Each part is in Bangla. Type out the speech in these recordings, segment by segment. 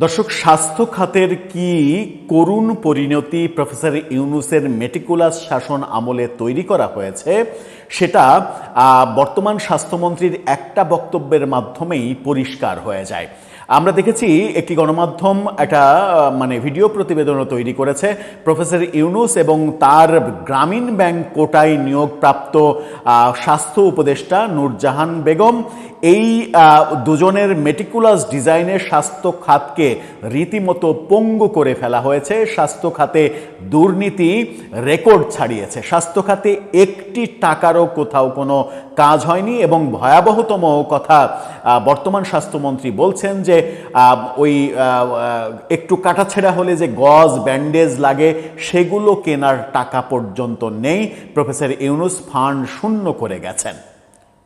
দর্শক, স্বাস্থ্য খাতের কি করুণ পরিণতি প্রফেসর ইউনূসের মেটিকুলাস শাসন আমলে তৈরি করা হয়েছে সেটা বর্তমান স্বাস্থ্যমন্ত্রীর একটা বক্তব্যের মাধ্যমেই পরিষ্কার হয়ে যায়। আমরা দেখেছি একটি গণমাধ্যম একটা ভিডিও প্রতিবেদনও তৈরি করেছে প্রফেসর ইউনূস এবং তার গ্রামীণ ব্যাংক কোটায় নিয়োগপ্রাপ্ত স্বাস্থ্য উপদেষ্টা নূরজাহান বেগম। এই দুজনের মেটিকুলাস ডিজাইনের স্বাস্থ্য খাতকে রীতিমতো পঙ্গু করে ফেলা হয়েছে। স্বাস্থ্য খাতে দুর্নীতি রেকর্ড ছাড়িয়েছে। স্বাস্থ্য খাতে একটি টাকারও কোথাও কোনো কাজ হয়নি এবং ভয়াবহতম কথা বর্তমান স্বাস্থ্যমন্ত্রী বলছেন যে ওই একটু কাটাছেঁড়া হলে যে গজ ব্যান্ডেজ লাগে সেগুলো কেনার টাকা পর্যন্ত নেই। প্রফেসর ইউনূস ফান্ড শূন্য করে গেছেন।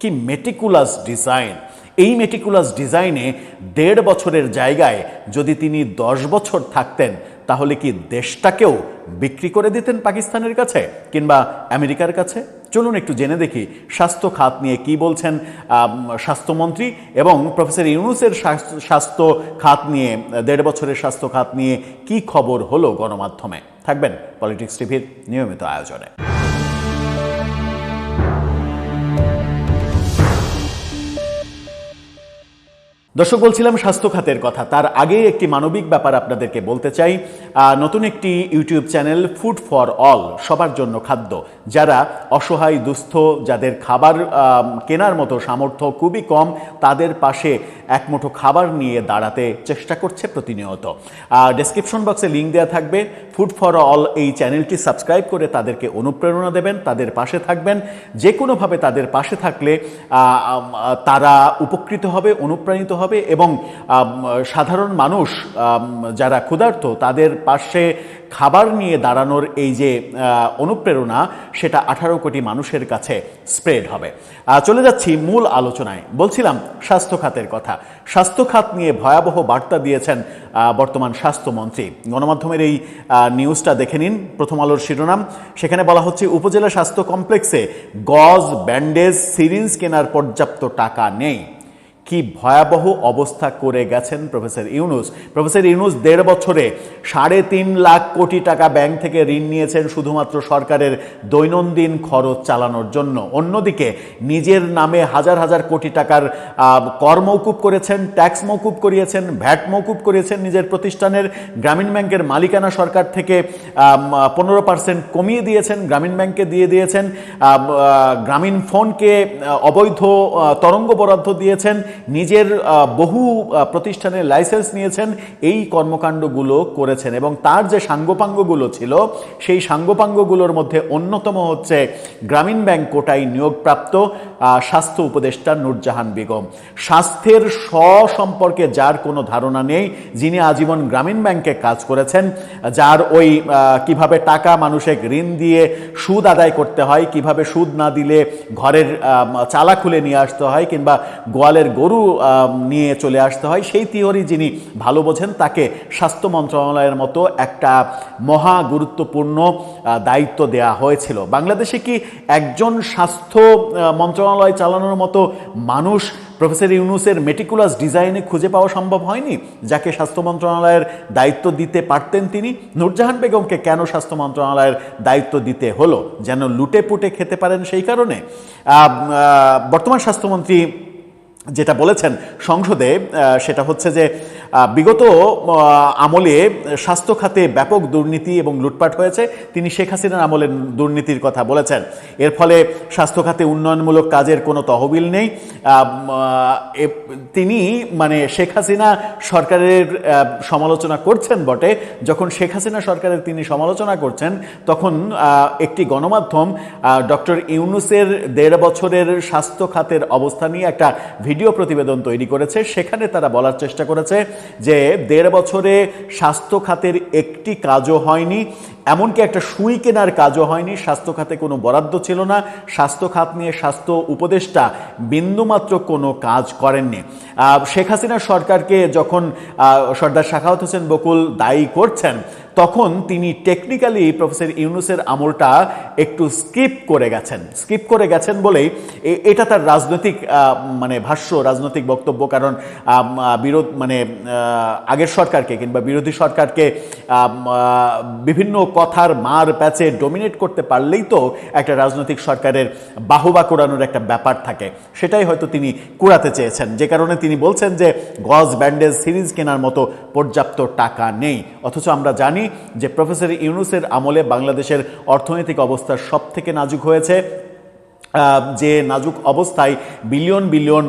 কি মেটিকুলাস ডিজাইন! এই মেটিকুলাস ডিজাইনে 1.5 বছরের জায়গায় যদি তিনি 10 বছর থাকতেন তাহলে কি দেশটাকেও বিক্রি করে দিতেন পাকিস্তানের কাছে কিংবা আমেরিকার কাছে? চলুন একটু জেনে দেখি স্বাস্থ্য খাত নিয়ে কি বলছেন স্বাস্থ্যমন্ত্রী এবং প্রফেসর ইউনূসের স্বাস্থ্য খাত নিয়ে 1.5 বছরের স্বাস্থ্য খাত নিয়ে কি খবর হলো গণমাধ্যমে। থাকবেন পলিটিক্স টিভির নিয়মিত আয়োজনে। দর্শক, বলছিলাম স্বাস্থ্য খাতের কথা। তার আগে একটি মানবিক ব্যাপার আপনাদেরকে বলতে চাই। নতুন একটি YouTube channel food for all, সবার জন্য খাদ্য, যারা অসহায় দুস্থ, যাদের খাবার কেনার মতো সামর্থ্য খুবই কম, তাদের পাশে এক মুঠো খাবার নিয়ে দাঁড়াতে চেষ্টা করছে প্রতিনিয়ত। ডেসক্রিপশন বক্সে লিঙ্ক দেওয়া থাকবে। ফুড ফর অল এই চ্যানেলটি সাবস্ক্রাইব করে তাদেরকে অনুপ্রেরণা দেবেন, তাদের পাশে থাকবেন। যে কোনোভাবে তাদের পাশে থাকলে তারা উপকৃত হবে, অনুপ্রাণিত হবে এবং সাধারণ মানুষ যারা ক্ষুধার্ত তাদের পাশে খাবার নিয়ে দাঁড়ানোর এই যে অনুপ্রেরণা, সেটা 18 কোটি মানুষের কাছে স্প্রেড হবে। চলে যাচ্ছি মূল আলোচনায়। বলছিলাম স্বাস্থ্য খাতের কথা। স্বাস্থ্য খাত নিয়ে ভয়াবহ বার্তা দিয়েছেন বর্তমান স্বাস্থ্যমন্ত্রী। গণমাধ্যমের এই নিউজটা দেখে নিন। প্রথম আলোর শিরোনাম, সেখানে বলা হচ্ছে উপজেলা স্বাস্থ্য কমপ্লেক্সে গজ, ব্যান্ডেজ, সিরিঞ্জ কেনার পর্যাপ্ত টাকা নেই। কি ভয়াবহ অবস্থা করে গেছেন প্রফেসর ইউনূস। প্রফেসর ইউনূস 1.5 বছরে 3.5 লাখ কোটি টাকা ব্যাংক থেকে ঋণ নিয়েছেন শুধুমাত্র সরকারের দৈনন্দিন খরচ চালানোর জন্য। অন্যদিকে নিজের নামে হাজার হাজার কোটি টাকার কর মওকুফ করেছেন, ট্যাক্স মওকুফ করিয়েছেন, ভ্যাট মওকুফ করিয়েছেন নিজের প্রতিষ্ঠানের। গ্রামীণ ব্যাংকের মালিকানা সরকার থেকে 15% কমিয়ে দিয়েছেন, গ্রামীণ ব্যাংককে দিয়ে দিয়েছেন। গ্রামীণ ফোনকে অবৈধ তরঙ্গ বরাদ্দ দিয়েছেন, নিজের বহু প্রতিষ্ঠানের লাইসেন্স নিয়েছেন। এই কর্মকাণ্ডগুলো করেছেন এবং তার যে সাঙ্গপাঙ্গগুলো ছিল সেই সাঙ্গপাঙ্গগুলোর মধ্যে অন্যতম হচ্ছে গ্রামীণ ব্যাংক কোটায় নিয়োগপ্রাপ্ত স্বাস্থ্য উপদেষ্টা নূরজাহান বেগম। স্বাস্থ্যের সম্পর্কে যার কোনো ধারণা নেই, যিনি আজীবন গ্রামীণ ব্যাংকে কাজ করেছেন, যার ওই কিভাবে টাকা মানুষের ঋণ দিয়ে সুদ আদায় করতে হয়, কিভাবে সুদ না দিলে ঘরের চালা খুলে নিয়ে আসতে হয় কিংবা গোয়ালের গরু নিয়ে চলে আসতে হয়, সেই থিওরি যিনি ভালো বোঝেন, তাকে স্বাস্থ্য মন্ত্রণালয়ের মতো একটা মহা গুরুত্বপূর্ণ দায়িত্ব দেয়া হয়েছিল। বাংলাদেশে কি একজন স্বাস্থ্য মন্ত্রণালয় চালানোর মতো মানুষ প্রফেসর ইউনূসের মেটিকুলাস ডিজাইনে খুঁজে পাওয়া সম্ভব হয়নি, যাকে স্বাস্থ্য মন্ত্রণালয়ের দায়িত্ব দিতে পারতেন তিনি? নূরজাহান বেগমকে কেন স্বাস্থ্য মন্ত্রণালয়ের দায়িত্ব দিতে হলো? যেন লুটে পুটে খেতে পারেন সেই কারণে? বর্তমান স্বাস্থ্যমন্ত্রী যেটা বলেছেন সংসদে, সেটা হচ্ছে যে বিগত আমলে স্বাস্থ্য খাতে ব্যাপক দুর্নীতি এবং লুটপাট হয়েছে। তিনি শেখ হাসিনার আমলের দুর্নীতির কথা বলেছেন। এর ফলে স্বাস্থ্য খাতে উন্নয়নমূলক কাজের কোনো তহবিল নেই। তিনি শেখ হাসিনা সরকারের সমালোচনা করছেন বটে। যখন শেখ হাসিনা সরকারের তিনি সমালোচনা করছেন, তখন একটি গণমাধ্যম ডক্টর ইউনূসের 1.5 বছরের স্বাস্থ্য খাতের অবস্থা নিয়ে একটা ভিডিও প্রতিবেদন তৈরি করেছে। সেখানে তারা বলার চেষ্টা করেছে যে 1.5 বছরে স্বাস্থ্য খাতের একটি কাজও হয়নি। এমনকি একটা সুই কেনার কাজও হয়নি, স্বাস্থ্য খাতে কোনো বরাদ্দ ছিল না, স্বাস্থ্য খাত নিয়ে স্বাস্থ্য উপদেষ্টা বিন্দুমাত্র কোনো কাজ করেননি। শেখ হাসিনার সরকারকে যখন সর্দার সাখাওয়াত হোসেন বকুল দায়ী করছেন, তখন তিনি টেকনিক্যালি প্রফেসর ইউনূসের আমলটা একটু স্কিপ করে গেছেন বলেই এটা তার রাজনৈতিক মানে ভাষ্য, রাজনৈতিক বক্তব্য। কারণ আগের সরকারকে কিংবা বিরোধী সরকারকে বিভিন্ন কথার মার প্যাচে ডোমিনেট করতে পারলেই তো একটা রাজনৈতিক সরকারের বাহবা কুড়ানোর একটা ব্যাপার থাকে, সেটাই হয়তো তিনি কুড়াতে চেয়েছেন, যে কারণে তিনি বলছেন যে গজ, ব্যান্ডেজ, সিরিজ কেনার মতো পর্যাপ্ত টাকা নেই। অথচ আমরা জানি যে প্রফেসর ইউনূসের আমলে বাংলাদেশের অর্থনৈতিক অবস্থা সব থেকে নাজুক হয়েছে, যে নাজুক অবস্থায় বিলিয়ন বিলিয়ন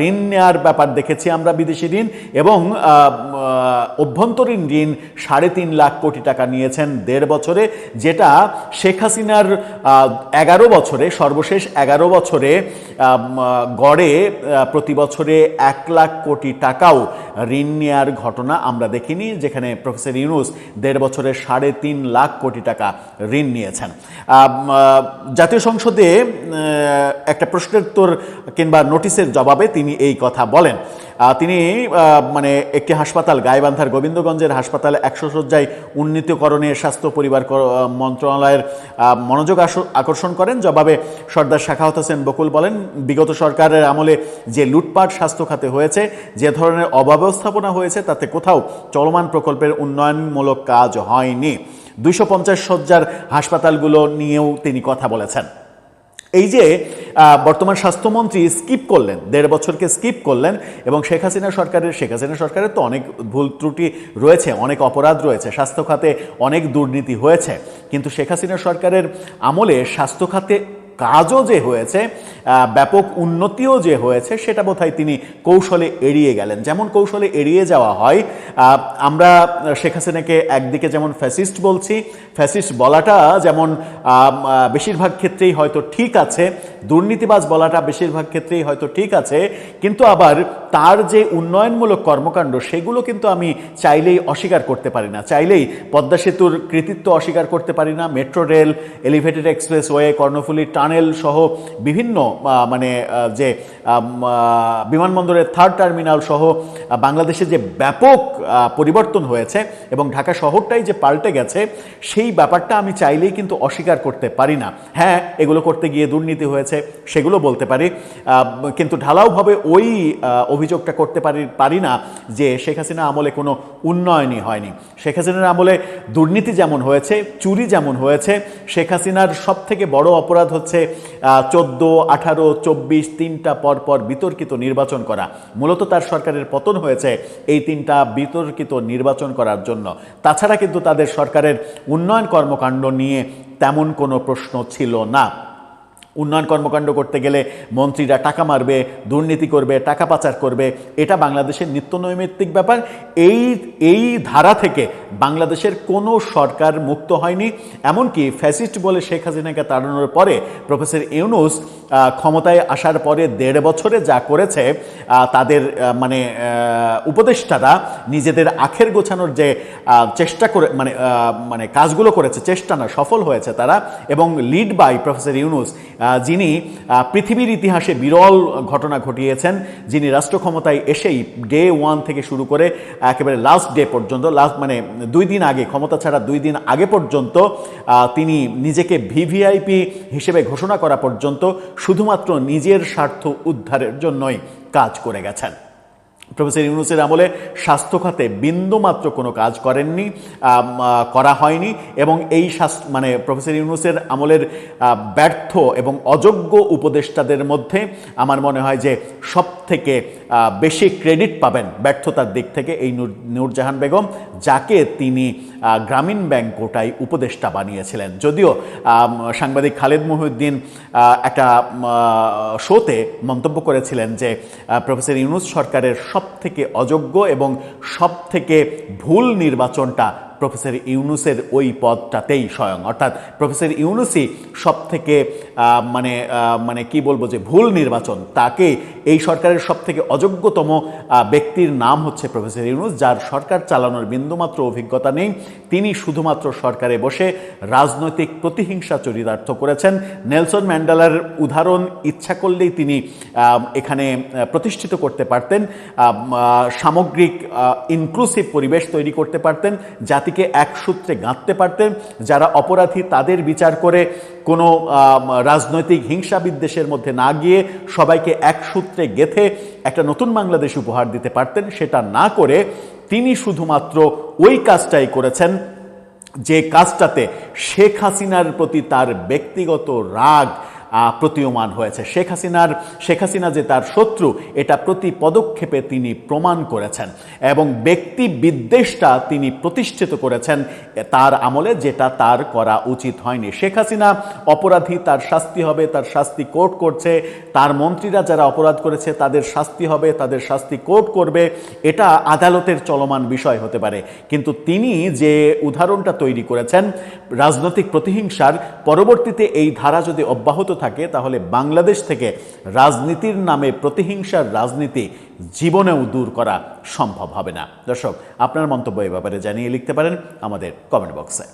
ঋণ নেওয়ার ব্যাপার দেখেছি আমরা, বিদেশি ঋণ, এবং অভ্যন্তরীণ ঋণ 3.5 লাখ কোটি টাকা নিয়েছেন 1.5 বছরে, যেটা শেখ হাসিনার 11 বছরে, সর্বশেষ 11 বছরে গড়ে প্রতি বছরে 1 লাখ কোটি টাকাও ঋণ নেওয়ার ঘটনা আমরা দেখিনি, যেখানে প্রফেসর ইউনূস 1.5 বছরে 3.5 লাখ কোটি টাকা ঋণ নিয়েছেন। জাতীয় সংসদে একটা প্রশ্নের উত্তর কিংবা নোটিশের জবাবে তিনি এই কথা বলেন। তিনি মানে একটি হাসপাতাল, গাইবান্ধার গোবিন্দগঞ্জের হাসপাতালে 100 শয্যায় উন্নীতকরণে স্বাস্থ্য পরিবার মন্ত্রণালয়ের মনোযোগ আকর্ষণ করেন। জবাবে সর্দার সাখাওয়াত হোসেন বকুল বলেন, বিগত সরকারের আমলে যে লুটপাট স্বাস্থ্য খাতে হয়েছে, যে ধরনের অব্যবস্থাপনা হয়েছে, তাতে কোথাও চলমান প্রকল্পের উন্নয়নমূলক কাজ হয়নি। 250 শয্যার হাসপাতালগুলো নিয়েও তিনি কথা বলেছেন। এই যে বর্তমান স্বাস্থ্যমন্ত্রী স্কিপ করলেন, 1.5 বছরকে স্কিপ করলেন, এবং শেখ হাসিনা সরকারের তো অনেক ভুল ত্রুটি রয়েছে, অনেক অপরাধ রয়েছে, স্বাস্থ্য খাতে অনেক দুর্নীতি হয়েছে, কিন্তু শেখ হাসিনা সরকারের আমলে স্বাস্থ্য খাতে কাজও যে হয়েছে, ব্যাপক উন্নতিও যে হয়েছে, সেটা বোধহয় তিনি কৌশলে এড়িয়ে গেলেন। যেমন কৌশলে এড়িয়ে যাওয়া হয়, আমরা শেখ হাসিনাকে একদিকে যেমন ফ্যাসিস্ট বলছি, ফ্যাসিস্ট বলাটা যেমন বেশিরভাগ ক্ষেত্রেই হয়তো ঠিক আছে, দুর্নীতিবাজ বলাটা বেশিরভাগ ক্ষেত্রেই হয়তো ঠিক আছে, কিন্তু আবার তার যে উন্নয়নমূলক কর্মকাণ্ড, সেগুলো কিন্তু আমি চাইলেই অস্বীকার করতে পারি না, চাইলেই পদ্মা সেতুর কৃতিত্ব অস্বীকার করতে পারি না, metro rail, elevated expressway, Karnaphuli tunnel সহ বিভিন্ন যে বিমানবন্দরের 3rd টার্মিনাল সহ বাংলাদেশে যে ব্যাপক পরিবর্তন হয়েছে এবং ঢাকা শহরটাই যে পাল্টে গেছে, সেই ব্যাপারটা আমি চাইলেই কিন্তু অস্বীকার করতে পারি না। হ্যাঁ, এগুলো করতে গিয়ে দুর্নীতি হয়েছে, সেগুলো বলতে পারি, কিন্তু ঢালাওভাবে ওই অভিযোগটা করতে পারি না যে শেখ হাসিনা আমলে কোনো উন্নয়নই হয়নি। শেখ হাসিনার আমলে দুর্নীতি যেমন হয়েছে, চুরি যেমন হয়েছে, শেখ হাসিনার সব থেকে বড় অপরাধ হচ্ছে 14, 18, 24 3টা পরপর বিতর্কিত নির্বাচন করা। মূলত তার সরকারের পতন হয়েছে এই 3টা বিতর্কিত নির্বাচন করার জন্য। তাছাড়া কিন্তু তাদের সরকারের উন্নয়ন কর্মকাণ্ড নিয়ে তেমন কোনো প্রশ্ন ছিল না। উন্নয়ন কর্মকাণ্ড করতে গেলে মন্ত্রীরা টাকা মারবে, দুর্নীতি করবে, টাকা পাচার করবে, এটা বাংলাদেশের নিত্যনৈমিত্তিক ব্যাপার। এই ধারা থেকে বাংলাদেশের কোনো সরকার মুক্ত হয়নি। এমনকি ফ্যাসিস্ট বলে শেখ হাসিনাকে তাড়ানোর পরে প্রফেসর ইউনূস ক্ষমতায় আসার পরে 1.5 বছরে যা করেছে, তাদের উপদেষ্টারা নিজেদের আখের গোছানোর যে চেষ্টা করে কাজগুলো করেছে, চেষ্টা না, সফল হয়েছে তারা, এবং লিড বাই প্রফেসর ইউনূস, যিনি পৃথিবীর ইতিহাসে বিরল ঘটনা ঘটিয়েছেন, যিনি রাষ্ট্র ক্ষমতায় এসেই ডে 1 থেকে শুরু করে একেবারে লাস্ট ডে পর্যন্ত, 2 দিন আগে, ক্ষমতা ছাড়া 2 দিন আগে পর্যন্ত তিনি নিজেকে ভিভিআইপি হিসেবে ঘোষণা করা পর্যন্ত শুধুমাত্র নিজের স্বার্থ উদ্ধারের জন্যই কাজ করে গেছেন। প্রফেসর ইউনূসের আমলে স্বাস্থ্য খাতে বিন্দুমাত্র কোনো কাজ করা হয়নি, এবং এই প্রফেসর ইউনূসের আমলের ব্যর্থ এবং অযোগ্য উপদেষ্টাদের মধ্যে আমার মনে হয় যে সব থেকে বেশি ক্রেডিট পাবেন ব্যর্থতার দিক থেকে এই নূরজাহান বেগম, যাকে তিনি গ্রামীণ ব্যাংক কোটায় উপদেষ্টা বানিয়েছিলেন। যদিও সাংবাদিক খালেদ মহিউদ্দিন একটা শোতে মন্তব্য করেছিলেন যে প্রফেসর ইউনূস সরকারের সব থেকে অযোগ্য এবং সব থেকে ভুল নির্বাচনটা প্রফেসর ইউনূসের ওই পদটাতেই স্বয়ং, অর্থাৎ প্রফেসর ইউনূসই সব থেকে মানে কি বলবো যে ভুল নির্বাচন, তাকে এই সরকারের সব থেকে অযোগ্যতম ব্যক্তির নাম হচ্ছে প্রফেসর ইউনূস, যার সরকার চালানোর বিন্দুমাত্র অভিজ্ঞতা নেই। তিনি শুধুমাত্র সরকারে বসে রাজনৈতিক প্রতিহিংসা চরিতার্থ করেছেন। নেলসন ম্যান্ডেলার উদাহরণ ইচ্ছা করলেই তিনি এখানে প্রতিষ্ঠিত করতে পারতেন, সামগ্রিক ইনক্লুসিভ পরিবেশ তৈরি করতে পারতেন, জাতিকে এক সূত্রে গাঁথতে পারতেন, যারা অপরাধী তাদের বিচার করে কোনো রাজনৈতিক হিংসা বিদ্বেষের মধ্যে না গিয়ে সবাইকে এক সূত্রে গেঁথে একটা নতুন বাংলাদেশ উপহার দিতে পারতেন। সেটা না করে তিনি শুধুমাত্র ওই কাজটাই করেছেন যে কাজটাতে শেখ হাসিনার প্রতি তার ব্যক্তিগত রাগ প্রতীয়মান হয়েছে। শেখ হাসিনা যে তার শত্রু, এটা প্রতি পদক্ষেপে তিনি প্রমাণ করেছেন, এবং ব্যক্তি বিদ্বেষটা তিনি প্রতিষ্ঠিত করেছেন তার আমলে, যেটা তার করা উচিত হয়নি। শেখ হাসিনা অপরাধী, তার শাস্তি হবে, তার শাস্তি কোর্ট করছে। তার মন্ত্রীরা যারা অপরাধ করেছে তাদের শাস্তি হবে, তাদের শাস্তি কোর্ট করবে, এটা আদালতের চলমান বিষয় হতে পারে। কিন্তু তিনি যে উদাহরণটা তৈরি করেছেন রাজনৈতিক প্রতিহিংসার, পরবর্তীতে এই ধারা যদি অব্যাহত থাকে তাহলে বাংলাদেশ থেকে রাজনীতির নামে প্রতিহিংসার রাজনীতি জীবনেও দূর করা সম্ভব হবে না। দর্শক, আপনার মন্তব্য এ ব্যাপারে জানিয়ে লিখতে পারেন আমাদের কমেন্ট বক্সে।